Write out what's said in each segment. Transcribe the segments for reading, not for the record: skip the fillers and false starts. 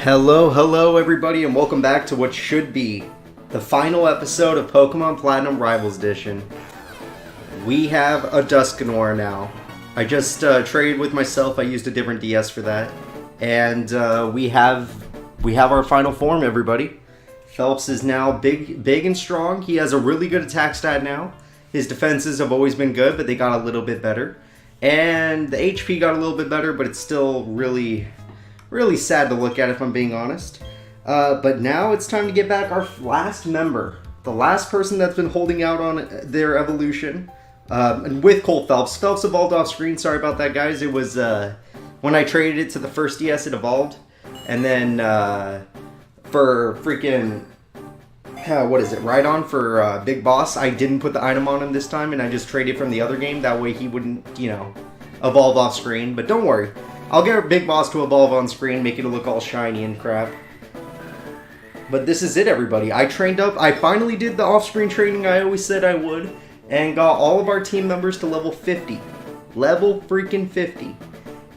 Hello everybody, and welcome back to what should be the final episode of Pokemon Platinum Rivals Edition. We have a Dusknoir now. I just traded with myself. I used a different DS for that, and we have our final form. Everybody, Phelps is now big and strong. He has a really good attack stat now. His defenses have always been good, but they got a little bit better, and the HP got a little bit better, but it's still really sad to look at if I'm being honest. But now it's time to get back our last member. The last person that's been holding out on their evolution. And with Cole Phelps. Phelps evolved off screen. Sorry about that, guys. It was when I traded it to the first DS, it evolved. And then for freaking... what is it? Rhydon for Big Boss, I didn't put the item on him this time. And I just traded from the other game. That way he wouldn't, evolve off screen. But don't worry. I'll get Big Boss to evolve on screen, make it look all shiny and crap. But this is it, everybody. I trained up. I finally did the off-screen training I always said I would, and got all of our team members to level 50. Level freaking 50.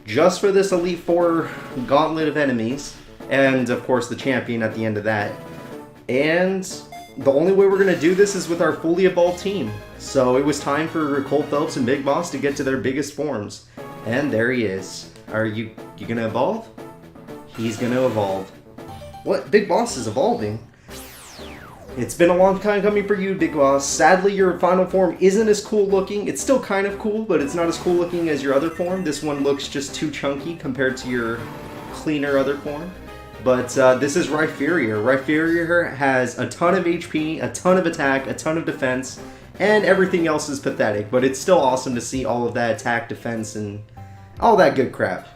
Just for this Elite Four gauntlet of enemies. And, of course, the champion at the end of that. And the only way we're going to do this is with our fully evolved team. So it was time for Cole Phelps and Big Boss to get to their biggest forms. And there he is. Are you gonna evolve? He's gonna evolve. What? Big Boss is evolving? It's been a long time coming for you, Big Boss. Sadly, your final form isn't as cool looking. It's still kind of cool, but it's not as cool looking as your other form. This one looks just too chunky compared to your cleaner other form. But this is Rhyperior. Rhyperior has a ton of HP, a ton of attack, a ton of defense, and everything else is pathetic. But it's still awesome to see all of that attack, defense, and all that good crap.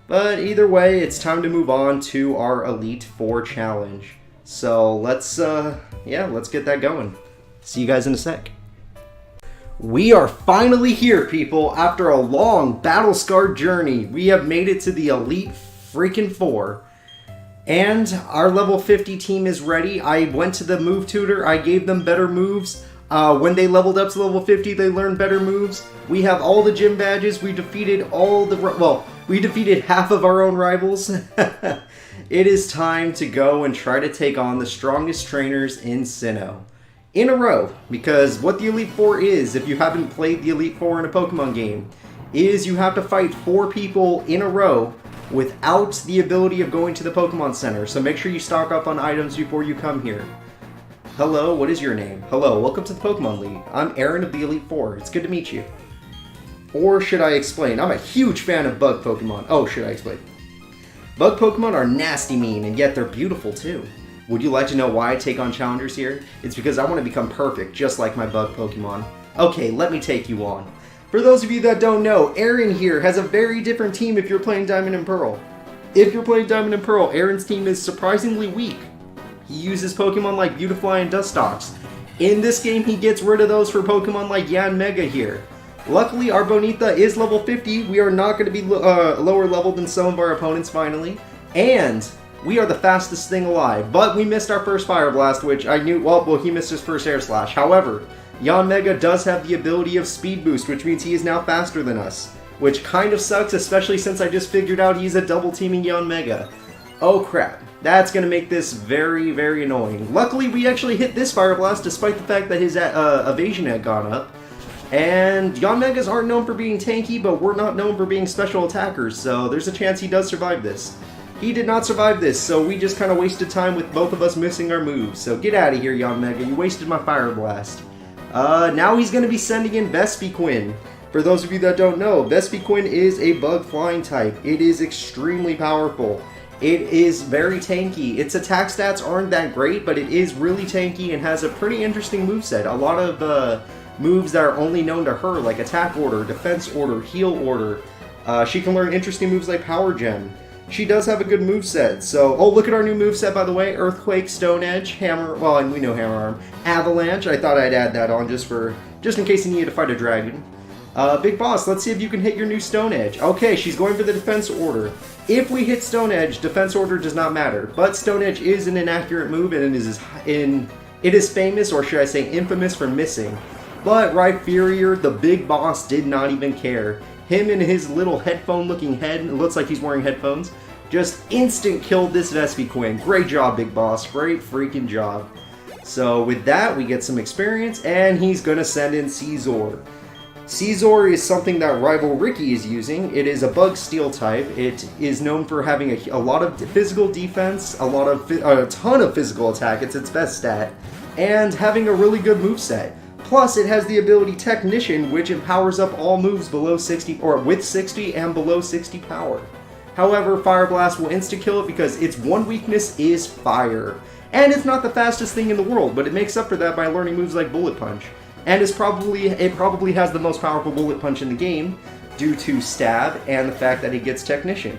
But either way, it's time to move on to our Elite Four challenge. So let's get that going. See you guys in a sec. We are finally here, people. After a long, battle-scarred journey, we have made it to the Elite freaking Four. And our level 50 team is ready. I went to the move tutor. I gave them better moves. When they leveled up to level 50, they learned better moves. We have all the gym badges. We defeated we defeated half of our own rivals. It is time to go and try to take on the strongest trainers in Sinnoh. In a row, because what the Elite Four is, if you haven't played the Elite Four in a Pokemon game, is you have to fight 4 people in a row without the ability of going to the Pokemon Center. So make sure you stock up on items before you come here. Hello, what is your name? Hello, welcome to the Pokemon League. I'm Aaron of the Elite Four. It's good to meet you. Or should I explain? I'm a huge fan of bug Pokemon. Oh, should I explain? Bug Pokemon are nasty mean, and yet they're beautiful too. Would you like to know why I take on challengers here? It's because I want to become perfect, just like my bug Pokemon. Okay, let me take you on. For those of you that don't know, Aaron here has a very different team if you're playing Diamond and Pearl. If you're playing Diamond and Pearl, Aaron's team is surprisingly weak. He uses Pokemon like Beautifly and Dustox. In this game, he gets rid of those for Pokemon like Yanmega here. Luckily, our Bonita is level 50. We are not going to be lower level than some of our opponents finally. And we are the fastest thing alive. But we missed our first Fire Blast, which I knew... Well, he missed his first Air Slash. However, Yanmega does have the ability of Speed Boost, which means he is now faster than us. Which kind of sucks, especially since I just figured out he's a double-teaming Yanmega. Oh crap. That's going to make this very, very annoying. Luckily, we actually hit this Fire Blast despite the fact that his evasion had gone up. And Yanmegas aren't known for being tanky, but we're not known for being special attackers, so there's a chance he does survive this. He did not survive this, so we just kind of wasted time with both of us missing our moves. So get out of here, Yanmega. You wasted my Fire Blast. Now he's going to be sending in Vespiquen. For those of you that don't know, Vespiquen is a bug flying type. It is extremely powerful. It is very tanky. Its attack stats aren't that great, but it is really tanky and has a pretty interesting moveset. A lot of moves that are only known to her, like Attack Order, Defense Order, Heal Order. She can learn interesting moves like Power Gem. She does have a good moveset. So, oh, look at our new moveset, by the way. Earthquake, Stone Edge, Hammer, well, and we know Hammer Arm. Avalanche, I thought I'd add that on just in case you needed to fight a dragon. Big Boss, let's see if you can hit your new Stone Edge. Okay, she's going for the Defense Order. If we hit Stone Edge, Defense Order does not matter. But Stone Edge is an inaccurate move, and it is famous, or should I say infamous, for missing. But Rhyperior, the Big Boss, did not even care. Him and his little headphone-looking head, it looks like he's wearing headphones, just instant killed this Vespiquen. Great job, Big Boss. Great freaking job. So with that, we get some experience, and he's gonna send in Caesar. Caesar is something that rival Ricky is using. It is a bug steel type. It is known for having a lot of physical defense, a ton of physical attack. It's its best stat, and having a really good moveset. Plus, it has the ability Technician, which empowers up all moves below 60, or with 60 and below 60 power. However, Fire Blast will insta-kill it because its one weakness is fire. And it's not the fastest thing in the world, but it makes up for that by learning moves like Bullet Punch. And it probably has the most powerful Bullet Punch in the game, due to Stab and the fact that it gets Technician.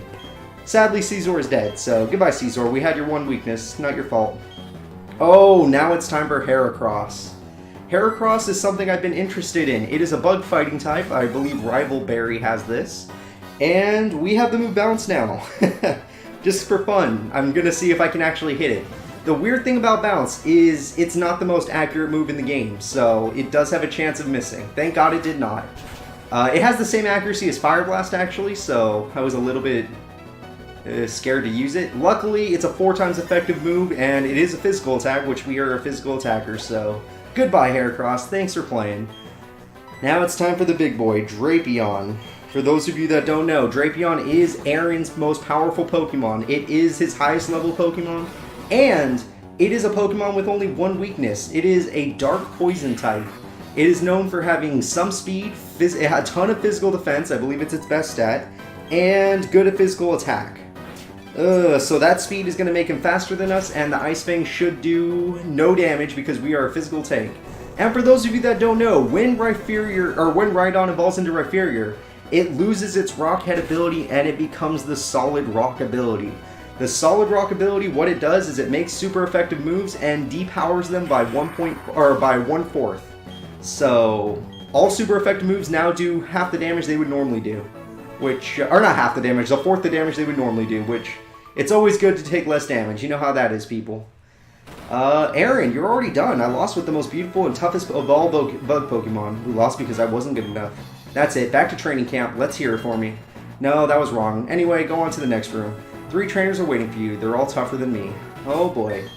Sadly, Caesar is dead, so goodbye Caesar, we had your one weakness, not your fault. Oh, now it's time for Heracross. Heracross is something I've been interested in. It is a bug fighting type. I believe Rival Berry has this. And we have the move Bounce now. Just for fun. I'm going to see if I can actually hit it. The weird thing about Bounce is it's not the most accurate move in the game, so it does have a chance of missing. Thank God it did not. It has the same accuracy as Fire Blast actually, so I was a little bit scared to use it. Luckily, it's a 4 times effective move, and it is a physical attack, which we are a physical attacker, so... Goodbye, Heracross. Thanks for playing. Now it's time for the big boy, Drapion. For those of you that don't know, Drapion is Aaron's most powerful Pokemon. It is his highest level Pokemon, and it is a Pokemon with only one weakness. It is a Dark Poison type. It is known for having some speed, a ton of physical defense, I believe it's its best stat, and good at physical attack. So that speed is going to make him faster than us, and the Ice Fang should do no damage because we are a physical tank. And for those of you that don't know, when Rhydon evolves into Rhyperior, it loses its Rock Head ability and it becomes the Solid Rock ability. The Solid Rock ability, what it does is it makes super effective moves and depowers them by 1/4. So all super effective moves now do half the damage they would normally do. Which, or not half the damage, a fourth the damage they would normally do, which, it's always good to take less damage. You know how that is, people. Aaron, you're already done. I lost with the most beautiful and toughest of all bug Pokemon. We lost because I wasn't good enough. That's it, back to training camp. Let's hear it for me. No, that was wrong. Anyway, go on to the next room. 3 trainers are waiting for you. They're all tougher than me. Oh boy.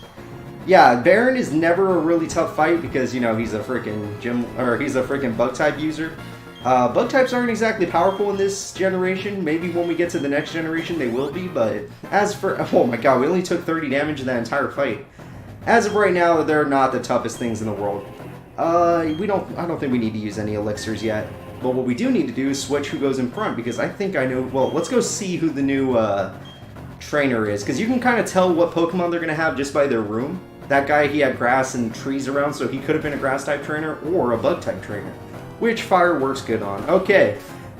Yeah, Baron is never a really tough fight because, you know, he's a freaking bug type user. Bug types aren't exactly powerful in this generation. Maybe when we get to the next generation they will be, but as for... Oh my god, we only took 30 damage in that entire fight. As of right now, they're not the toughest things in the world. I don't think we need to use any elixirs yet. But what we do need to do is switch who goes in front, because I think I know... Well, let's go see who the new trainer is, because you can kind of tell what Pokemon they're going to have just by their room. That guy, he had grass and trees around, so he could have been a grass-type trainer or a bug-type trainer. Which fire works good on. Okay,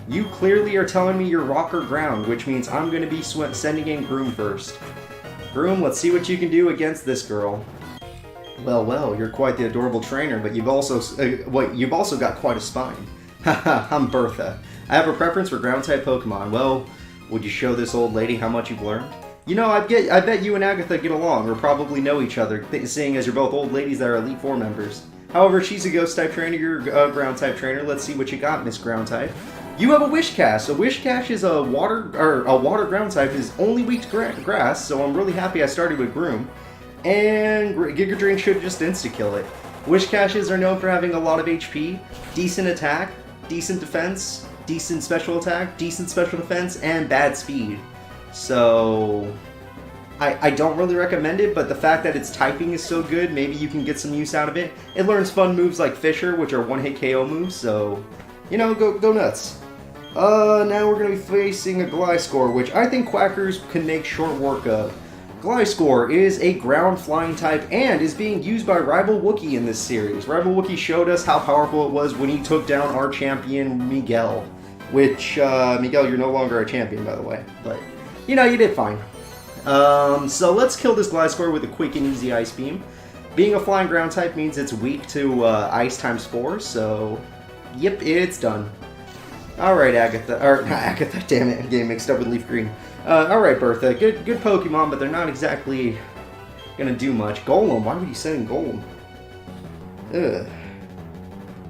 you clearly are telling me you're rock or ground, which means I'm going to be sending in Groom first. Groom, let's see what you can do against this girl. Well, you're quite the adorable trainer, but you've also got quite a spine. Haha, I'm Bertha. I have a preference for ground-type Pokemon. Well, would you show this old lady how much you've learned? You know, I bet you and Agatha get along, or probably know each other, seeing as you're both old ladies that are Elite Four members. However, she's a Ghost-type trainer, you're a Ground-type trainer. Let's see what you got, Miss Ground-type. You have a Wishcash. A Wishcash is a water Ground-type, is only weak to grass, so I'm really happy I started with Groom. And Giga Drain should just insta-kill it. Wishcaches are known for having a lot of HP, decent attack, decent defense, decent special attack, decent special defense, and bad speed. So... I don't really recommend it, but the fact that its typing is so good, maybe you can get some use out of it. It learns fun moves like Fisher, which are one-hit KO moves, so, you know, go nuts. Now we're going to be facing a Gliscor, which I think Quackers can make short work of. Gliscor is a ground flying type and is being used by Rival Wookiee in this series. Rival Wookiee showed us how powerful it was when he took down our champion, Miguel. Which, Miguel, you're no longer a champion, by the way, but, you know, you did fine. So let's kill this Gliscor with a quick and easy Ice Beam. Being a flying ground type means it's weak to Ice times 4, so yep, it's done. Alright, Agatha, or not Agatha, damn it, I'm getting mixed up with Leaf Green. Alright, Bertha, good Pokemon, but they're not exactly gonna do much. Golem, why would you send in Golem? Ugh.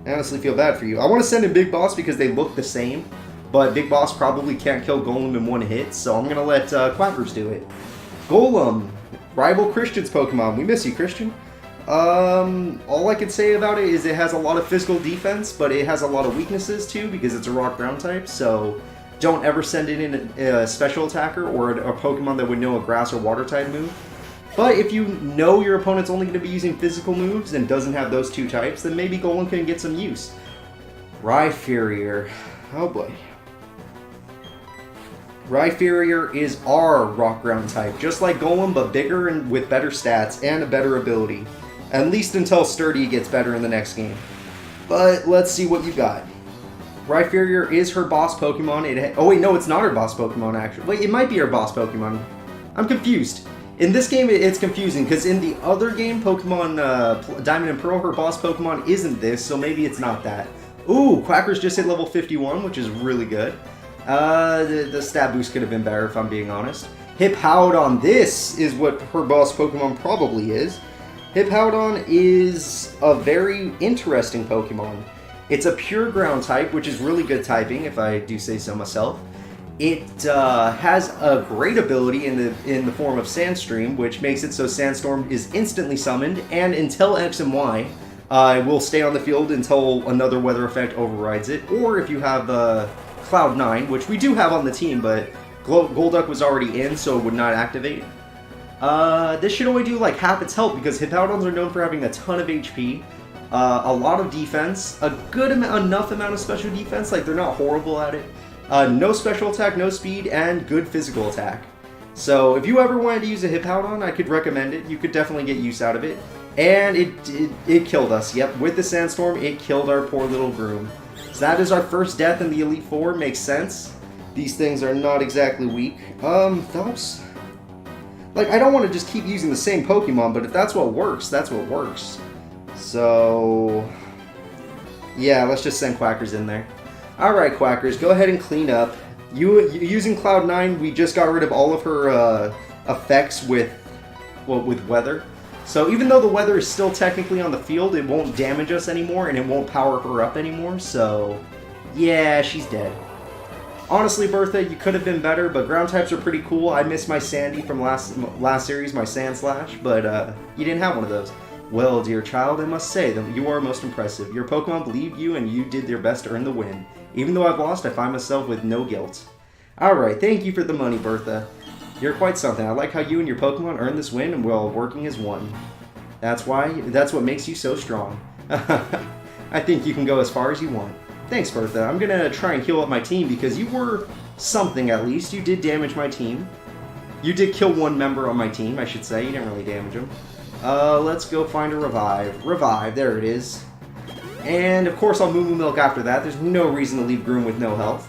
I honestly feel bad for you. I want to send in Big Boss because they look the same. but Big Boss probably can't kill Golem in one hit, so I'm going to let Quackers do it. Golem, rival Christian's Pokemon. We miss you, Christian. All I can say about it is it has a lot of physical defense, but it has a lot of weaknesses too because it's a rock ground type, so don't ever send it in a special attacker or a Pokemon that would know a grass or water type move. But if you know your opponent's only going to be using physical moves and doesn't have those two types, then maybe Golem can get some use. Rhyperior. Oh boy. Rhyperior is our rock ground type, just like Golem, but bigger and with better stats and a better ability. At least until Sturdy gets better in the next game. But let's see what you got. Rhyperior is her boss Pokemon. Oh wait, no, it's not her boss Pokemon actually. Wait, it might be her boss Pokemon. I'm confused. In this game, it's confusing because in the other game, Pokemon Diamond and Pearl, her boss Pokemon isn't this, so maybe it's not that. Ooh, Quackers just hit level 51, which is really good. The stat boost could have been better if I'm being honest. Hippowdon, this is what her boss Pokemon probably is. Hippowdon is a very interesting Pokemon. It's a pure ground type, which is really good typing, if I do say so myself. It has a great ability in the form of Sandstream, which makes it so Sandstorm is instantly summoned, and until X and Y, will stay on the field until another weather effect overrides it, or if you have Cloud9, which we do have on the team, but Golduck was already in, so it would not activate. This should only do like half its health because Hippowdons are known for having a ton of HP, a lot of defense, a good enough amount of special defense, like they're not horrible at it, no special attack, no speed, and good physical attack. So if you ever wanted to use a Hippowdon, I could recommend it. You could definitely get use out of it. And it killed us. Yep, with the Sandstorm, it killed our poor little Groom. So that is our first death in the Elite Four. Makes sense. These things are not exactly weak. Those... Like, I don't want to just keep using the same Pokemon, but if that's what works, that's what works. So... yeah, let's just send Quackers in there. Alright, Quackers, go ahead and clean up. Using Cloud9, we just got rid of all of her effects with weather. So even though the weather is still technically on the field, it won't damage us anymore, and it won't power her up anymore, so... yeah, she's dead. Honestly, Bertha, you could have been better, but ground types are pretty cool. I miss my Sandy from last series, my Sandslash, but you didn't have one of those. Well, dear child, I must say that you are most impressive. Your Pokemon believed you, and you did their best to earn the win. Even though I've lost, I find myself with no guilt. Alright, thank you for the money, Bertha. You're quite something. I like how you and your Pokemon earned this win, and we're all working as one. That's what makes you so strong. I think you can go as far as you want. Thanks, Bertha. I'm gonna try and heal up my team because you were something at least. You did damage my team. You did kill one member on my team, I should say. You didn't really damage him. Let's go find a Revive. Revive, there it is. And of course I'll Moo Milk after that. There's no reason to leave Groom with no health.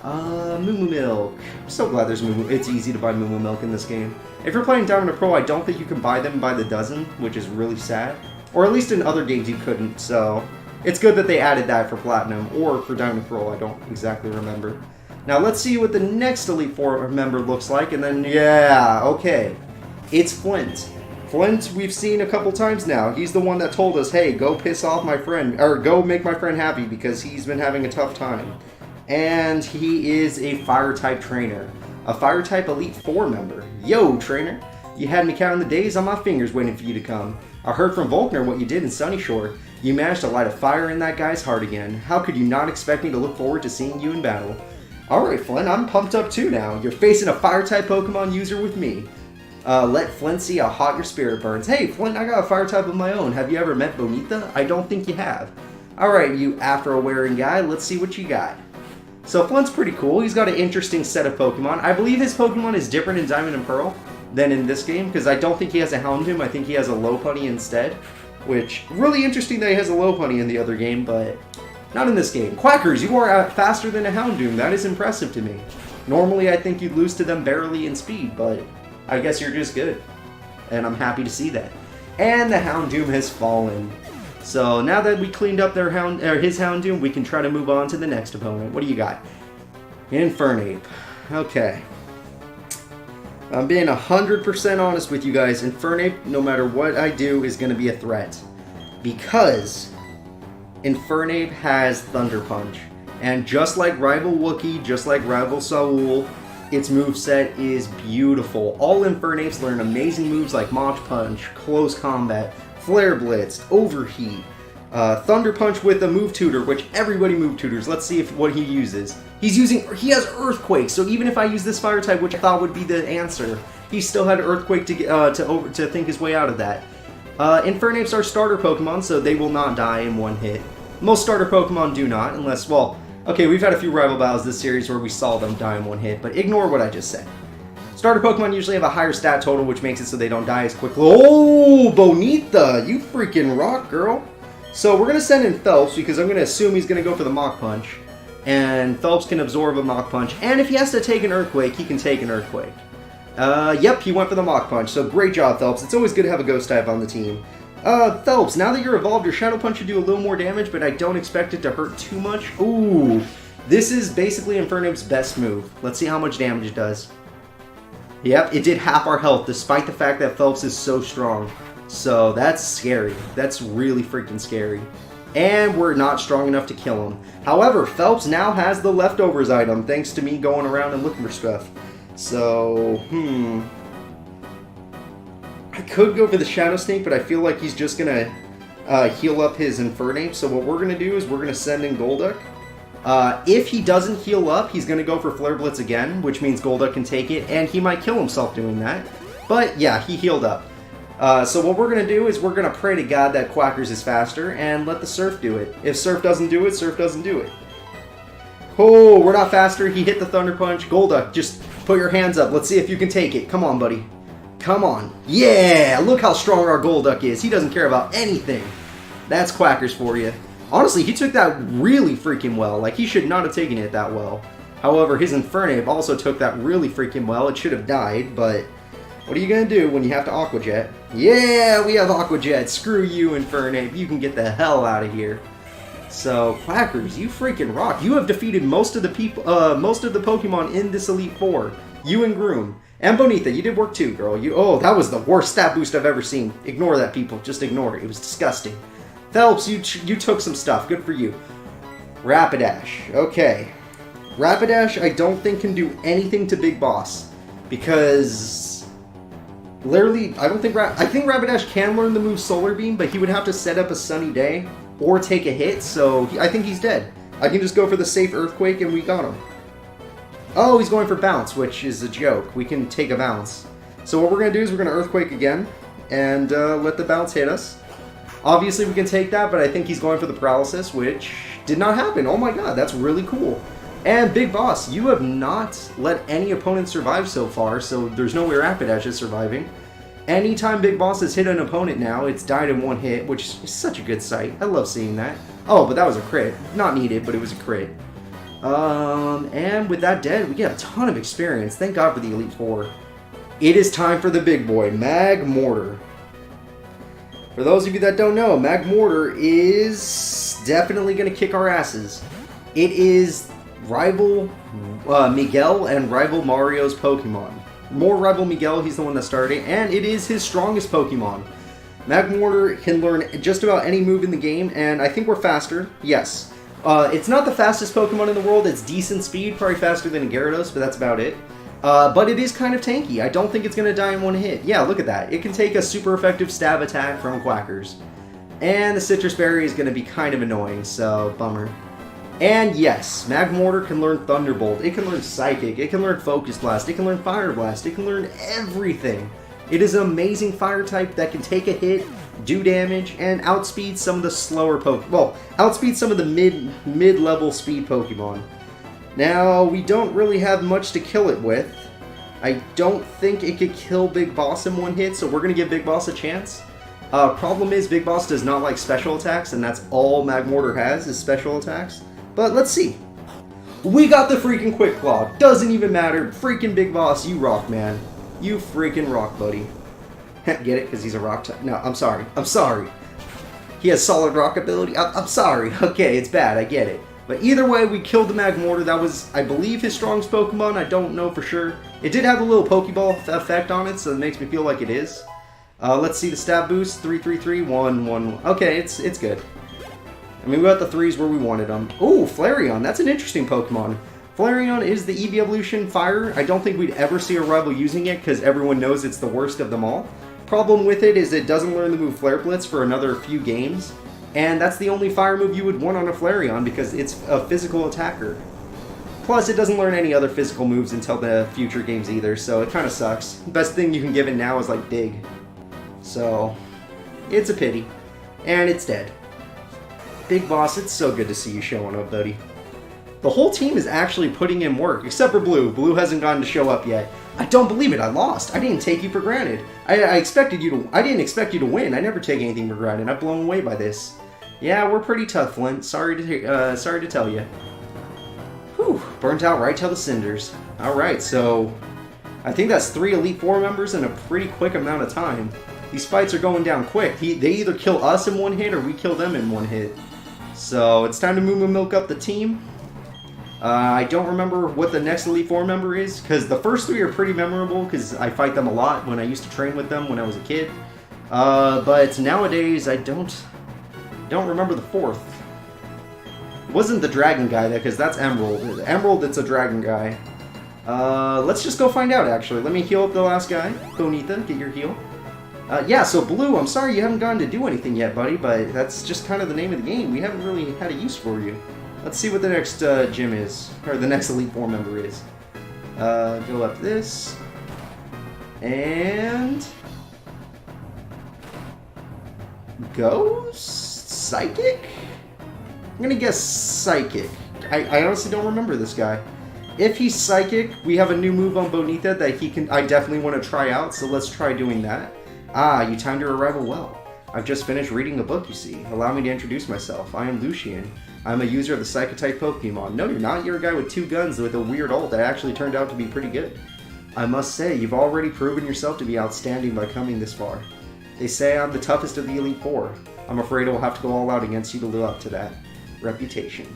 Moo Milk. I'm so glad there's it's easy to buy Moo Milk in this game. If you're playing Diamond and Pearl, I don't think you can buy them by the dozen, which is really sad. Or at least in other games you couldn't, so... it's good that they added that for Platinum, or for Diamond and Pearl, I don't exactly remember. Now let's see what the next Elite Four member looks like, and then, yeah, okay. It's Flint. Flint, we've seen a couple times now. He's the one that told us, hey, go piss off my friend, or go make my friend happy because he's been having a tough time. And he is a Fire-type trainer. A Fire-type Elite Four member. Yo, trainer. You had me counting the days on my fingers waiting for you to come. I heard from Volkner what you did in Sunnyshoar. You managed to light a fire in that guy's heart again. How could you not expect me to look forward to seeing you in battle? Alright, Flint, I'm pumped up too now. You're facing a Fire-type Pokemon user with me. Let Flint see how hot your spirit burns. Hey, Flint, I got a Fire-type of my own. Have you ever met Bonita? I don't think you have. Alright, you Afro-wearing guy, let's see what you got. So Flint's pretty cool. He's got an interesting set of Pokemon. I believe his Pokemon is different in Diamond and Pearl than in this game, because I don't think he has a Houndoom. I think he has a Lopunny instead. Which, really interesting that he has a Lopunny in the other game, but not in this game. Quackers, you are faster than a Houndoom. That is impressive to me. Normally, I think you'd lose to them barely in speed, but I guess you're just good. And I'm happy to see that. And the Houndoom has fallen. So now that we cleaned up his Houndoom, we can try to move on to the next opponent. What do you got? Infernape. Okay. I'm being 100% honest with you guys. Infernape, no matter what I do, is going to be a threat. Because Infernape has Thunder Punch. And just like Rival Wookiee, just like Rival Saul, its moveset is beautiful. All Infernapes learn amazing moves like Mach Punch, Close Combat, Flare Blitz, Overheat, Thunder Punch with a move tutor, which everybody move tutors. Let's see what he uses. He has Earthquake, so even if I use this fire type, which I thought would be the answer, he still had Earthquake to think his way out of that. Infernapes are starter Pokemon, so they will not die in one hit. Most starter Pokemon do not, unless, well, okay, we've had a few rival battles this series where we saw them die in one hit, but ignore what I just said. Starter Pokemon usually have a higher stat total, which makes it so they don't die as quickly. Oh, Bonita, you freaking rock, girl. So we're going to send in Phelps, because I'm going to assume he's going to go for the Mach Punch. And Phelps can absorb a Mach Punch, and if he has to take an Earthquake, he can take an Earthquake. Yep, he went for the Mach Punch, so great job, Phelps. It's always good to have a Ghost type on the team. Phelps, now that you're evolved, your Shadow Punch should do a little more damage, but I don't expect it to hurt too much. Ooh, this is basically Infernape's best move. Let's see how much damage it does. Yep, it did half our health, despite the fact that Phelps is so strong. So that's scary. That's really freaking scary. And we're not strong enough to kill him. However, Phelps now has the leftovers item, thanks to me going around and looking for stuff. So, I could go for the Shadow Snake, but I feel like he's just going to heal up his Infernape. So what we're going to do is we're going to send in Golduck. If he doesn't heal up, he's going to go for Flare Blitz again, which means Golduck can take it, and he might kill himself doing that. But yeah, he healed up. So what we're going to do is we're going to pray to God that Quackers is faster and let the Surf do it. If Surf doesn't do it, Surf doesn't do it. Oh, we're not faster. He hit the Thunder Punch. Golduck, just put your hands up. Let's see if you can take it. Come on, buddy. Come on. Yeah, look how strong our Golduck is. He doesn't care about anything. That's Quackers for you. Honestly, he took that really freaking well. Like, he should not have taken it that well. However, his Infernape also took that really freaking well. It should have died, but what are you going to do when you have to Aqua Jet? Yeah, we have Aqua Jet. Screw you, Infernape. You can get the hell out of here. So, Quackers, you freaking rock. You have defeated most of the Pokemon in this Elite Four. You and Groom. And Bonita, you did work too, girl. Oh, that was the worst stat boost I've ever seen. Ignore that, people. Just ignore it. It was disgusting. Phelps, you took some stuff. Good for you. Rapidash. Okay. Rapidash, I don't think can do anything to Big Boss. Because literally, I think Rapidash can learn the move Solar Beam, but he would have to set up a Sunny Day or take a hit, so I think he's dead. I can just go for the safe Earthquake and we got him. Oh, he's going for Bounce, which is a joke. We can take a Bounce. So what we're going to do is we're going to Earthquake again and let the Bounce hit us. Obviously we can take that, but I think he's going for the Paralysis, which did not happen. Oh my god, that's really cool. And Big Boss, you have not let any opponent survive so far, so there's no way Rapidash is surviving. Anytime Big Boss has hit an opponent now, it's died in one hit, which is such a good sight. I love seeing that. Oh, but that was a crit. Not needed, but it was a crit. And with that dead, we get a ton of experience. Thank God for the Elite Four. It is time for the big boy, Magmortar. For those of you that don't know, Magmortar is definitely going to kick our asses. It is rival Miguel and rival Mario's Pokemon. More rival Miguel, he's the one that started, and it is his strongest Pokemon. Magmortar can learn just about any move in the game, and I think we're faster, yes. It's not the fastest Pokemon in the world, it's decent speed, probably faster than a Gyarados, but that's about it. But it is kind of tanky. I don't think it's going to die in one hit. Yeah, look at that. It can take a super effective stab attack from Quackers. And the Citrus Berry is going to be kind of annoying, so bummer. And yes, Magmortar can learn Thunderbolt, it can learn Psychic, it can learn Focus Blast, it can learn Fire Blast, it can learn everything. It is an amazing fire type that can take a hit, do damage, and outspeed some of the slower Pokemon. Well, outspeed some of the mid-level speed Pokemon. Now, we don't really have much to kill it with. I don't think it could kill Big Boss in one hit, so we're going to give Big Boss a chance. Problem is, Big Boss does not like special attacks, and that's all Magmortar has, is special attacks. But let's see. We got the freaking Quick Claw. Doesn't even matter. Freaking Big Boss, you rock, man. You freaking rock, buddy. Get it? Because he's a rock type. No, I'm sorry. I'm sorry. He has solid rock ability. I'm sorry. Okay, it's bad. I get it. But either way, we killed the Magmortar. That was, I believe, his strongest Pokemon. I don't know for sure. It did have a little Pokeball effect on it, so it makes me feel like it is. Let's see the stat boost. 3, 3, 3, 1, 1. Okay, it's good. I mean, we got the 3s where we wanted them. Ooh, Flareon. That's an interesting Pokemon. Flareon is the EV Evolution Fire. I don't think we'd ever see a rival using it because everyone knows it's the worst of them all. Problem with it is it doesn't learn the move Flare Blitz for another few games. And that's the only fire move you would want on a Flareon because it's a physical attacker. Plus, it doesn't learn any other physical moves until the future games either, so it kind of sucks. The best thing you can give it now is like Dig. So, it's a pity. And it's dead. Big Boss, it's so good to see you showing up, buddy. The whole team is actually putting in work, except for Blue. Blue hasn't gotten to show up yet. I don't believe it, I lost. I didn't take you for granted. I didn't expect you to win. I never take anything for granted. I'm blown away by this. Yeah, we're pretty tough, Flint. Sorry to tell you. Whew, burnt out right till the cinders. Alright, so I think that's 3 Elite Four members in a pretty quick amount of time. These fights are going down quick. They either kill us in one hit or we kill them in one hit. So it's time to Moo Milk up the team. I don't remember what the next Elite Four member is, because the first 3 are pretty memorable, because I fight them a lot when I used to train with them when I was a kid. But nowadays, I don't remember the 4th. It wasn't the dragon guy, because that's Emerald. Emerald, it's a dragon guy. Let's just go find out, actually. Let me heal up the last guy. Bonita, get your heal. Yeah, so Blue, I'm sorry you haven't gotten to do anything yet, buddy, but that's just kind of the name of the game. We haven't really had a use for you. Let's see what the next gym is, or the next Elite Four member is. Go up this. And... Ghost? Psychic? I'm gonna guess Psychic. I honestly don't remember this guy. If he's Psychic, we have a new move on Bonita that I definitely want to try out, so let's try doing that. Ah, you timed your arrival well. I've just finished reading a book, you see. Allow me to introduce myself. I am Lucian. I'm a user of the Psychotype Pokemon. No, you're not. You're a guy with 2 guns with a weird ult that actually turned out to be pretty good. I must say, you've already proven yourself to be outstanding by coming this far. They say I'm the toughest of the Elite Four. I'm afraid I will have to go all out against you to live up to that reputation.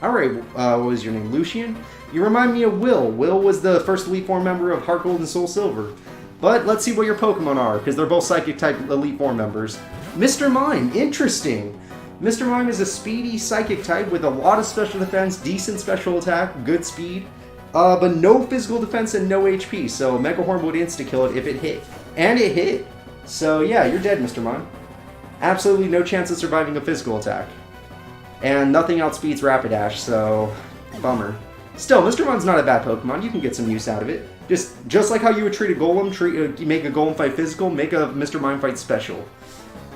Alright, what was your name? Lucian? You remind me of Will. Will was the first Elite Four member of Heart Gold and Soul Silver. But let's see what your Pokemon are, because they're both Psychic-type Elite Four members. Mr. Mime, interesting! Mr. Mime is a speedy Psychic type with a lot of special defense, decent special attack, good speed, but no physical defense and no HP, so Mega Horn would insta-kill it if it hit. And it hit! So yeah, you're dead, Mr. Mime. Absolutely no chance of surviving a physical attack. And nothing outspeeds Rapidash, so... bummer. Still, Mr. Mime's not a bad Pokemon, you can get some use out of it. Just like how you would treat a Golem, make a Golem fight physical, make a Mr. Mime fight special.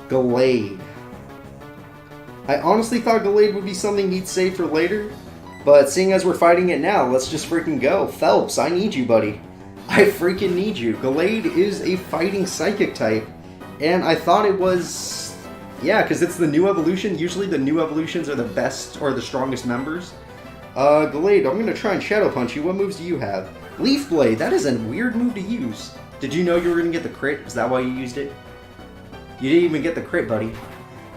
Gallade. I honestly thought Gallade would be something he'd save for later, but seeing as we're fighting it now, let's just freaking go. Phelps, I need you, buddy. I freaking need you. Gallade is a fighting Psychic type, and I thought it was... yeah, because it's the new evolution. Usually the new evolutions are the best or the strongest members. Gallade, I'm going to try and Shadow Punch you. What moves do you have? Leaf Blade, that is a weird move to use. Did you know you were going to get the crit? Is that why you used it? You didn't even get the crit, buddy.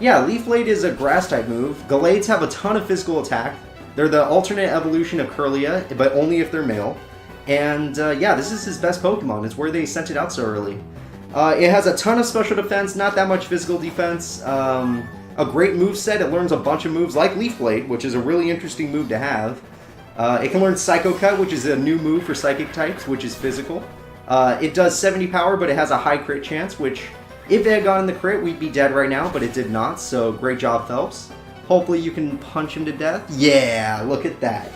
Yeah, Leaf Blade is a grass-type move. Gallades have a ton of physical attack. They're the alternate evolution of Kirlia, but only if they're male. And, yeah, this is his best Pokemon. It's where they sent it out so early. It has a ton of special defense, not that much physical defense. A great moveset. It learns a bunch of moves like Leaf Blade, which is a really interesting move to have. It can learn Psycho Cut, which is a new move for Psychic types, which is physical. It does 70 power, but it has a high crit chance, which... if it had gotten the crit, we'd be dead right now, but it did not, so great job, Phelps. Hopefully you can punch him to death. Yeah, look at that.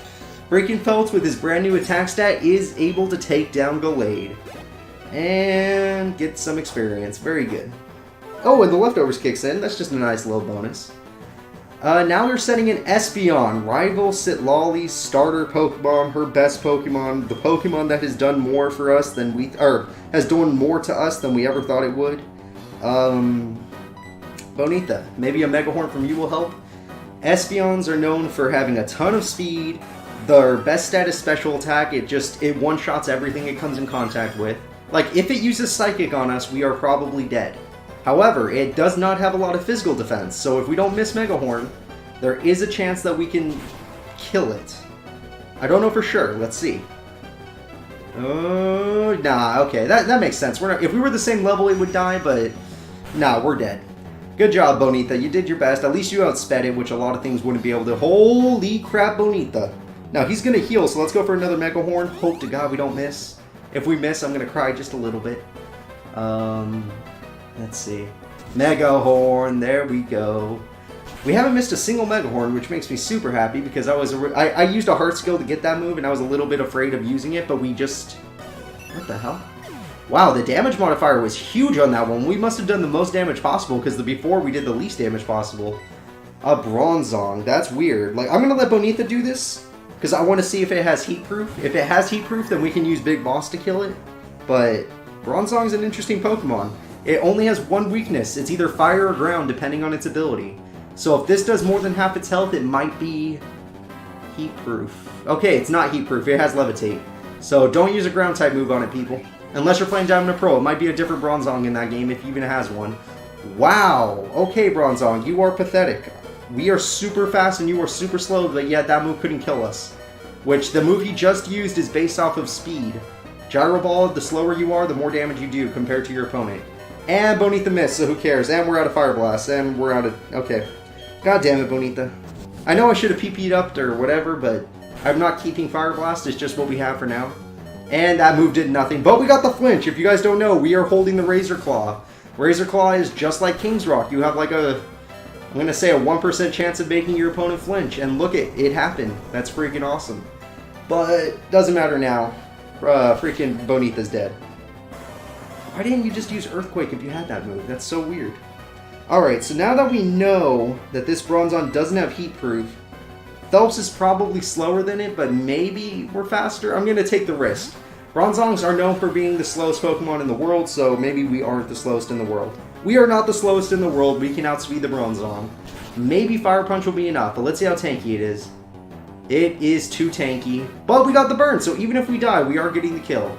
Breaking Phelps with his brand new attack stat is able to take down Gallade. And get some experience. Very good. Oh, and the leftovers kicks in. That's just a nice little bonus. Now we're setting in Espeon, rival Citlali's starter Pokemon, her best Pokemon, the Pokemon that has done more for us than has done more to us than we ever thought it would. Bonita, maybe a Mega Horn from you will help. Espeons are known for having a ton of speed. Their best stat is special attack. It one-shots everything it comes in contact with. Like, if it uses Psychic on us, we are probably dead. However, it does not have a lot of physical defense, so if we don't miss Mega Horn, there is a chance that we can kill it. I don't know for sure. Let's see. Nah, okay, that makes sense. If we were the same level, it would die, but nah, we're dead. Good job, Bonita. You did your best. At least you outsped it, which a lot of things wouldn't be able to. Holy crap, Bonita. Now, he's going to heal, so let's go for another Mega Horn. Hope to God we don't miss. If we miss, I'm going to cry just a little bit. Let's see. Mega Horn, there we go. We haven't missed a single Mega Horn, which makes me super happy because I used a heart skill to get that move, and I was a little bit afraid of using it, but we just... What the hell? Wow, the damage modifier was huge on that one. We must have done the most damage possible because before we did the least damage possible. A Bronzong, that's weird. Like, I'm going to let Bonita do this because I want to see if it has heat proof. If it has heat proof, then we can use Big Boss to kill it. But Bronzong's an interesting Pokemon. It only has one weakness. It's either fire or ground, depending on its ability. So if this does more than half its health, it might be heat proof. Okay, it's not heat proof. It has levitate. So don't use a ground type move on it, people. Unless you're playing Diamond Pro. It might be a different Bronzong in that game if it even has one. Wow. Okay, Bronzong, you are pathetic. We are super fast and you are super slow, but yet that move couldn't kill us. Which the move he just used is based off of speed. Gyro Ball, the slower you are, the more damage you do compared to your opponent. And Bonita missed, so who cares? And we're out of Fire Blast, and we're out of... Okay. God damn it, Bonita. I know I should have PP'd up or whatever, but I'm not keeping Fire Blast. It's just what we have for now. And that move did nothing. But we got the flinch. If you guys don't know, we are holding the Razor Claw. Razor Claw is just like King's Rock. You have like a... I'm going to say a 1% chance of making your opponent flinch. And look, it happened. That's freaking awesome. But doesn't matter now. Freaking Bonita's dead. Why didn't you just use Earthquake if you had that move? That's so weird. Alright, so now that we know that this Bronzong doesn't have heat proof, Phelps is probably slower than it, but maybe we're faster. I'm going to take the risk. Bronzongs are known for being the slowest Pokemon in the world, so maybe we aren't the slowest in the world. We are not the slowest in the world. We can outspeed the Bronzong. Maybe Fire Punch will be enough, but let's see how tanky it is. It is too tanky, but we got the burn, so even if we die, we are getting the kill.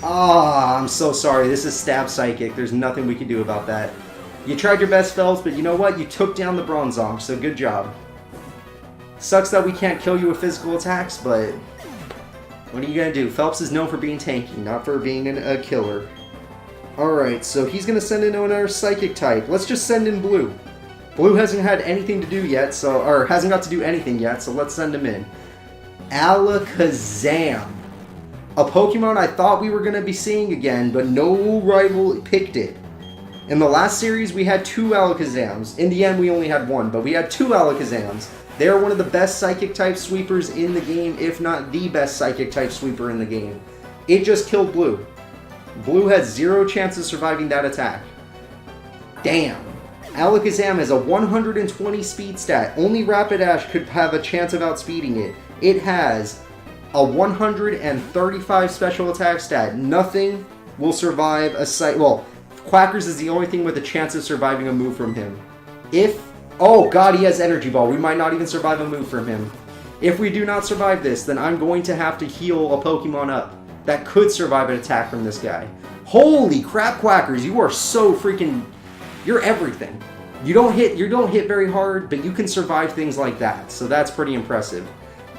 Ah, I'm so sorry. This is Stab Psychic. There's nothing we can do about that. You tried your best, Phelps, but you know what? You took down the Bronzong, so good job. Sucks that we can't kill you with physical attacks, but what are you going to do? Phelps is known for being tanky, not for being a killer. Alright, so he's going to send in another Psychic type. Let's just send in Blue. Blue hasn't had anything to do yet, or hasn't got to do anything yet, so let's send him in. Alakazam. A Pokemon I thought we were going to be seeing again, but no rival picked it. In the last series, we had 2 Alakazams. In the end, we only had 1, but we had 2 Alakazams. They are one of the best Psychic-type sweepers in the game, if not the best Psychic-type sweeper in the game. It just killed Blue. Blue had 0 chance of surviving that attack. Damn. Alakazam has a 120 speed stat. Only Rapidash could have a chance of outspeeding it. It has a 135 special attack stat. Nothing will survive a Well, Quackers is the only thing with a chance of surviving a move from him. Oh god, he has Energy Ball. We might not even survive a move from him. If we do not survive this, then I'm going to have to heal a Pokemon up that could survive an attack from this guy. Holy crap, Quackers, you are so freaking... You're everything. You don't hit very hard, but you can survive things like that, so that's pretty impressive.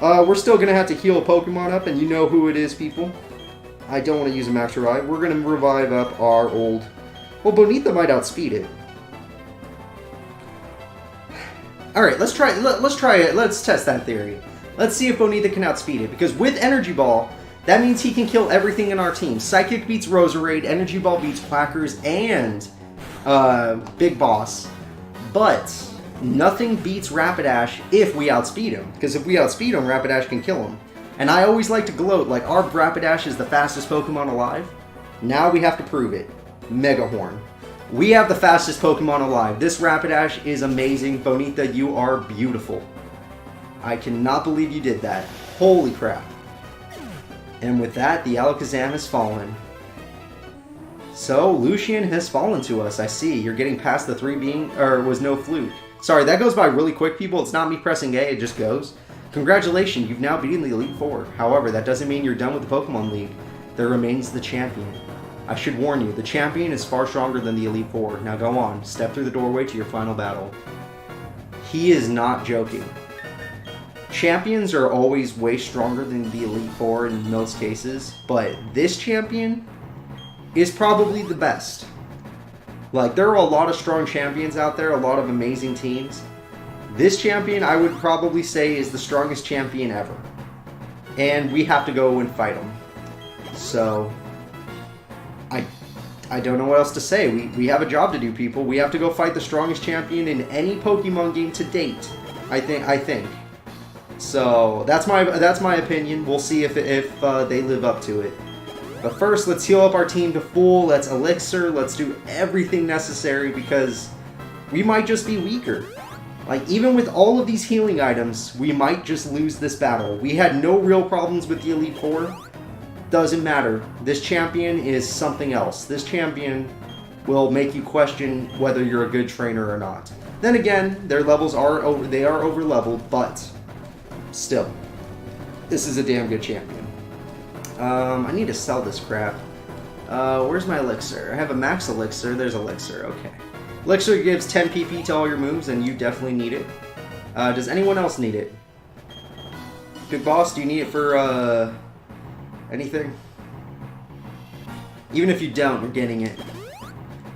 We're still going to have to heal a Pokemon up, and you know who it is, people. I don't want to use a Max Revive. We're going to revive up our old... Well, Bonita might outspeed it. Alright, let's try it. Let's test that theory. Let's see if Bonita can outspeed it, because with Energy Ball, that means he can kill everything in our team. Psychic beats Roserade, Energy Ball beats Quackers, and Big Boss. But nothing beats Rapidash if we outspeed him, because if we outspeed him, Rapidash can kill him. And I always like to gloat, like our Rapidash is the fastest Pokemon alive. Now we have to prove it. Mega Horn. We have the fastest Pokemon alive. This Rapidash is amazing. Bonita, you are beautiful. I cannot believe you did that. Holy crap. And with that, the Alakazam has fallen. So, Lucian has fallen to us. I see. You're getting past the 3 being... Or, was no fluke. Sorry, that goes by really quick, people. It's not me pressing A, it just goes. Congratulations, you've now beaten the Elite Four. However, that doesn't mean you're done with the Pokemon League. There remains the champion. I should warn you, the champion is far stronger than the Elite Four. Now go on, step through the doorway to your final battle. He is not joking. Champions are always way stronger than the Elite Four in most cases, but this champion is probably the best. Like, there are a lot of strong champions out there, a lot of amazing teams. This champion, I would probably say, is the strongest champion ever. And we have to go and fight him. So, I don't know what else to say. We have a job to do, people. We have to go fight the strongest champion in any Pokemon game to date. I think. So that's my opinion. We'll see if they live up to it. But first, let's heal up our team to full. Let's elixir. Let's do everything necessary because we might just be weaker. Like, even with all of these healing items, we might just lose this battle. We had no real problems with the Elite Four. Doesn't matter. This champion is something else. This champion will make you question whether you're a good trainer or not. Then again, their levels are over leveled, but still, this is a damn good champion. I need to sell this crap. Where's my elixir? I have a max elixir. There's elixir. Okay. Elixir gives 10 PP to all your moves, and you definitely need it. Does anyone else need it? Big Boss, do you need it for anything? Even if you don't, we're getting it.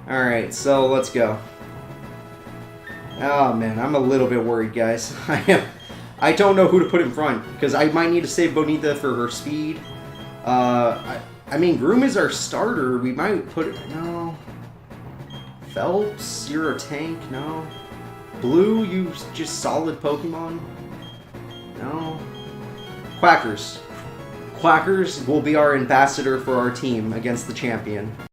Alright, so let's go. Oh man, I'm a little bit worried, guys. I don't know who to put in front, because I might need to save Bonita for her speed. I mean, Groom is our starter. We might put it... No. Phelps, you're a tank. No. Blue, you just solid Pokemon. No. Quackers. Quackers will be our ambassador for our team against the champion.